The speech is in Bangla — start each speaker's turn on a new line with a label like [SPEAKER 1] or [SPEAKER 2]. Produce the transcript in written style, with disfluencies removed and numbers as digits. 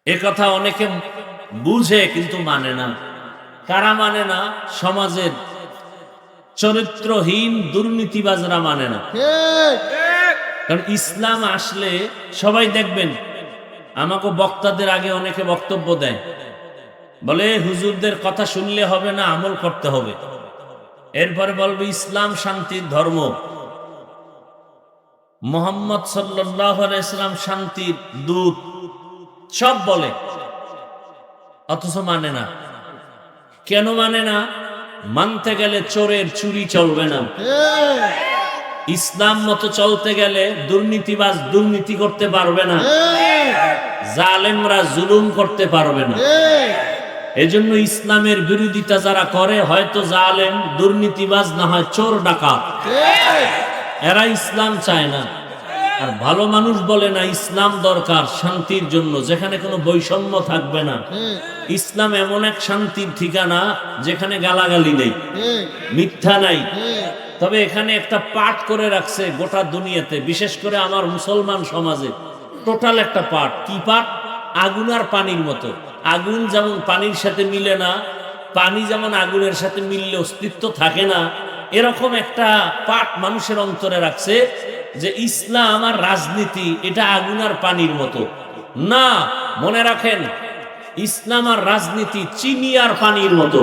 [SPEAKER 1] এ কথা অনেকে বুঝে কিন্তু মানে না। কারা মানে না? সমাজের চরিত্রহীন দুর্নীতিবাজরা মানে না। কারণ ইসলাম আসলে সবাই দেখবেন, আমাকে বক্তাদের আগে অনেকে বক্তব্য দেয়, বলে হুজুরদের কথা শুনলে হবে না, আমল করতে হবে। এরপরে বলবে ইসলাম শান্তির ধর্ম, মুহাম্মদ সাল্লাল্লাহু আলাইহি সাল্লাম শান্তির দূত, সব বলে, অথচ মানে না। কেন মানে না? মানতে গেলে চোরের চুরি চলবে না, ইসলাম মতো চলতে গেলে দুর্নীতিবাজ দুর্নীতি করতে পারবে না, জালেমরা জুলুম করতে পারবে না। এজন্য ইসলামের বিরোধিতা যারা করে, হয়তো জালেম দুর্নীতিবাজ, না হয় চোর ডাকাত, এরা ইসলাম চায় না। আর ভালো মানুষ বলে না, ইসলাম দরকার শান্তির জন্য, যেখানে কোনো বৈষম্য থাকবে না। ইসলাম এমন এক শান্তির ঠিকানা যেখানে গালাগালি নেই, মিথ্যা নাই। তবে এখানে একটা পাঠ করে রাখছে গোটা দুনিয়াতে, বিশেষ করে আমার মুসলমান সমাজে টোটাল একটা পাঠ। কি পাঠ? আগুন আর পানির মতো। আগুন যেমন পানির সাথে মিলে না, পানি যেমন আগুনের সাথে মিললে অস্তিত্ব থাকে না, এরকম একটা পাঠ মানুষের অন্তরে রাখছে যে ইসলাম আর রাজনীতি এটা আগুন আর পানির মতো না। মনে রাখেন, ইসলাম আর রাজনীতি চিনি আর পানির মতো।